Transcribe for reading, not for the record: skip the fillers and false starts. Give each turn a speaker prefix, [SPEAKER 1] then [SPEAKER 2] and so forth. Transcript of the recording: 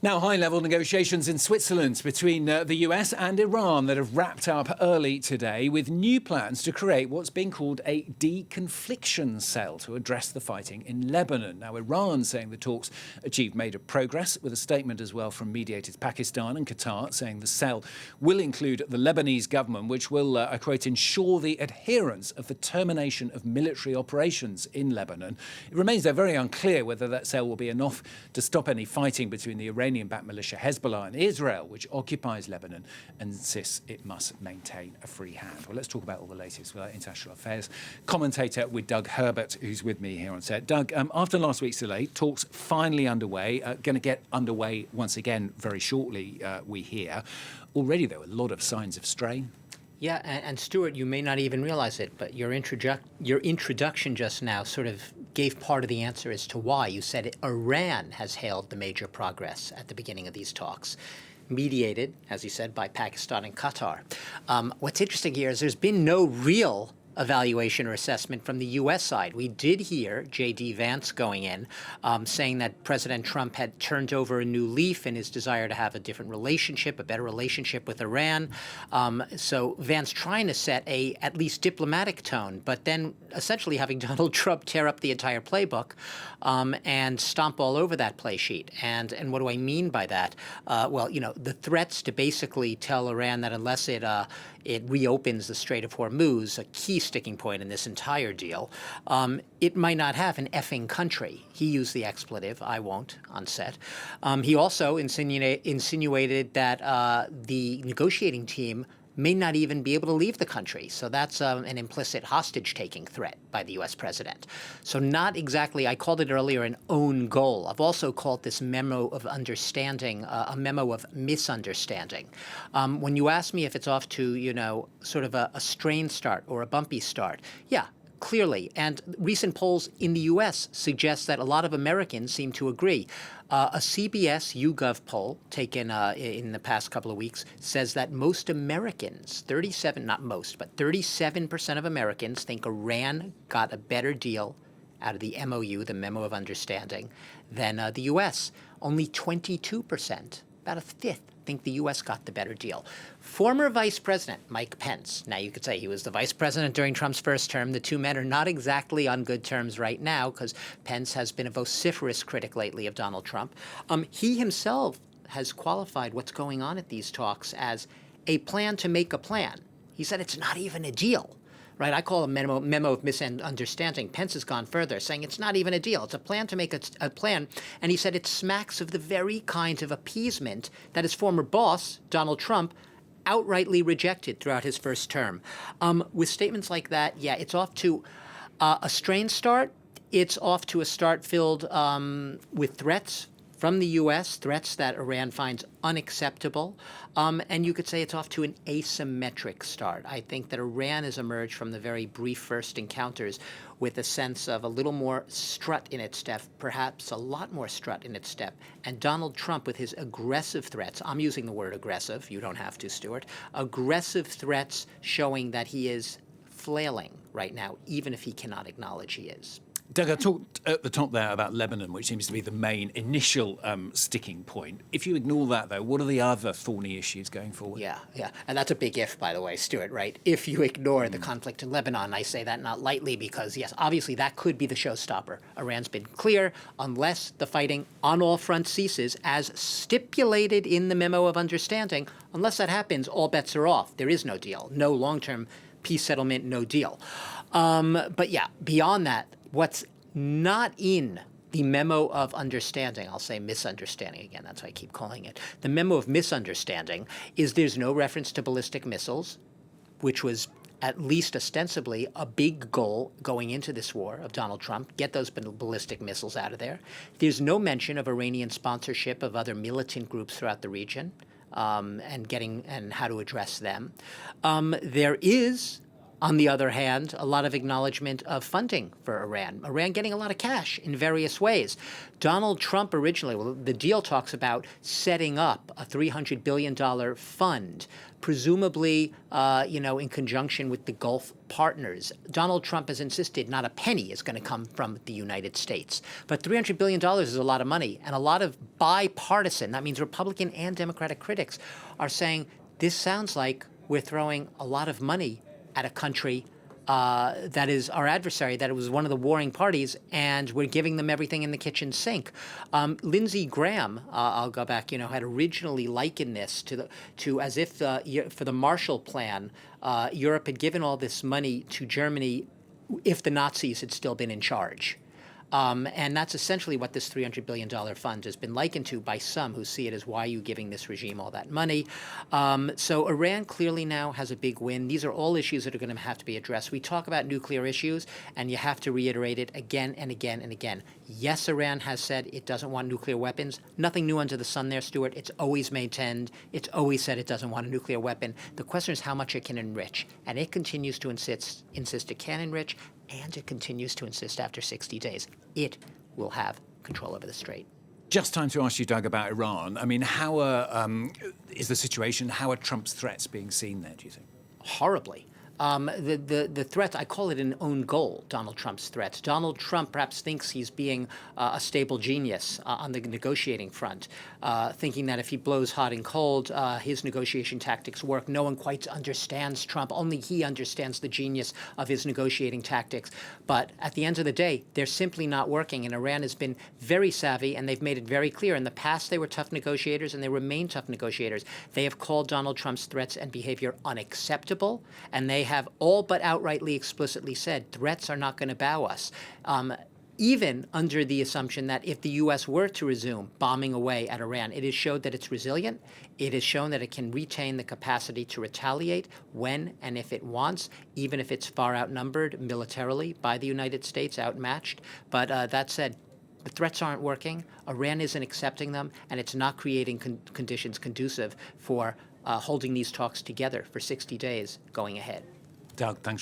[SPEAKER 1] Now, high-level negotiations in Switzerland between the US and Iran that have wrapped up early today with new plans to create what's being called a de-confliction cell to address the fighting in Lebanon. Now, Iran saying the talks achieved major progress, with a statement as well from mediators Pakistan and Qatar saying the cell will include the Lebanese government, which will, I quote, ensure the adherence of the termination of military operations in Lebanon. It remains, though, very unclear whether that cell will be enough to stop any fighting between the Iranian-backed militia Hezbollah and Israel, which occupies Lebanon and insists it must maintain a free hand. Well, let's talk about all the latest with our international affairs commentator, with Doug Herbert, who's with me here on set. Doug, after last week's delay, talks finally underway, going to get underway once again very shortly, we hear. Already, though, a lot of signs of strain.
[SPEAKER 2] Yeah, and Stuart, you may not even realize it, but your introduction just now sort of gave part of the answer as to why. You said Iran has hailed the major progress at the beginning of these talks, mediated, as you said, by Pakistan and Qatar. What's interesting here is there's been no real evaluation or assessment from the U.S. side. We did hear J.D. Vance going in, saying that President Trump had turned over a new leaf in his desire to have a different relationship, a better relationship with Iran. So Vance trying to set a at least diplomatic tone, but then essentially having Donald Trump tear up the entire playbook and stomp all over that play sheet. And what do I mean by that? Well, you know, the threats to basically tell Iran that unless it reopens the Strait of Hormuz, a key sticking point in this entire deal, it might not have an effing country. He used the expletive. I won't on set. He also insinuated that the negotiating team may not even be able to leave the country. So that's an implicit hostage-taking threat by the U.S. president. So not exactly, I called it earlier, an own goal. I've also called this memo of understanding a memo of misunderstanding. When you ask me if it's off to, you know, sort of a strained start or a bumpy start, yeah, clearly. And recent polls in the U.S. suggest that a lot of Americans seem to agree. A CBS YouGov poll taken in the past couple of weeks says that most Americans, 37% of Americans think Iran got a better deal out of the MOU, the Memo of Understanding, than the U.S. Only 22%, about a fifth, think the U.S. got the better deal. Former Vice President Mike Pence, now you could say he was the vice president during Trump's first term. The two men are not exactly on good terms right now because Pence has been a vociferous critic lately of Donald Trump. He himself has qualified what's going on at these talks as a plan to make a plan. He said it's not even a deal. Right, I call a memo of misunderstanding. Pence has gone further, saying it's not even a deal. It's a plan to make a plan. And he said it smacks of the very kind of appeasement that his former boss, Donald Trump, outrightly rejected throughout his first term. With statements like that, yeah, it's off to a strained start. It's off to a start filled with threats from the U.S., threats that Iran finds unacceptable. And you could say it's off to an asymmetric start. I think that Iran has emerged from the very brief first encounters with a sense of a little more strut in its step, perhaps a lot more strut in its step. And Donald Trump, with his aggressive threats, I'm using the word aggressive, you don't have to, Stuart, aggressive threats showing that he is flailing right now, even if he cannot acknowledge he is.
[SPEAKER 1] Doug, I talked at the top there about Lebanon, which seems to be the main initial sticking point. If you ignore that, though, what are the other thorny issues going forward?
[SPEAKER 2] Yeah. And that's a big if, by the way, Stuart, right? If you ignore the conflict in Lebanon, I say that not lightly because, yes, obviously that could be the showstopper. Iran's been clear, unless the fighting on all fronts ceases, as stipulated in the Memo of Understanding, unless that happens, all bets are off. There is no deal. No long-term peace settlement, no deal. But yeah, beyond that, what's not in the Memo of Understanding, I'll say misunderstanding again, that's why I keep calling it, the Memo of Misunderstanding is there's no reference to ballistic missiles, which was at least ostensibly a big goal going into this war of Donald Trump, get those ballistic missiles out of there. There's no mention of Iranian sponsorship of other militant groups throughout the region and how to address them. There is On the other hand, a lot of acknowledgement of funding for Iran. Iran getting a lot of cash in various ways. Donald Trump originally, well, the deal talks about setting up a $300 billion fund, presumably, in conjunction with the Gulf partners. Donald Trump has insisted not a penny is going to come from the United States. But $300 billion is a lot of money, and a lot of bipartisan, that means Republican and Democratic critics, are saying this sounds like we're throwing a lot of money at a country that is our adversary, that it was one of the warring parties, and we're giving them everything in the kitchen sink. Lindsey Graham, I'll go back, had originally likened this to as if for the Marshall Plan, Europe had given all this money to Germany if the Nazis had still been in charge. And that's essentially what this $300 billion fund has been likened to by some who see it as, why are you giving this regime all that money? So Iran clearly now has a big win. These are all issues that are going to have to be addressed. We talk about nuclear issues, and you have to reiterate it again and again and again. Yes, Iran has said it doesn't want nuclear weapons. Nothing new under the sun there, Stuart. It's always maintained. It's always said it doesn't want a nuclear weapon. The question is how much it can enrich. And it continues to insist it can enrich, and it continues to insist after 60 days it will have control over the strait.
[SPEAKER 1] Just time to ask you, Doug, about Iran. I mean, how is the situation? How are Trump's threats being seen there, do you think?
[SPEAKER 2] Horribly. The threat, I call it an own goal, Donald Trump's threat. Donald Trump perhaps thinks he's being a stable genius on the negotiating front, thinking that if he blows hot and cold, his negotiation tactics work. No one quite understands Trump. Only he understands the genius of his negotiating tactics. But at the end of the day, they're simply not working. And Iran has been very savvy, and they've made it very clear. In the past, they were tough negotiators, and they remain tough negotiators. They have called Donald Trump's threats and behavior unacceptable, and they have all but outrightly explicitly said threats are not going to bow us, even under the assumption that if the U.S. were to resume bombing away at Iran, it has showed that it's resilient. It has shown that it can retain the capacity to retaliate when and if it wants, even if it's far outnumbered militarily by the United States, outmatched. But that said, the threats aren't working. Iran isn't accepting them, and it's not creating conditions conducive for holding these talks together for 60 days going ahead.
[SPEAKER 1] Doug, thanks.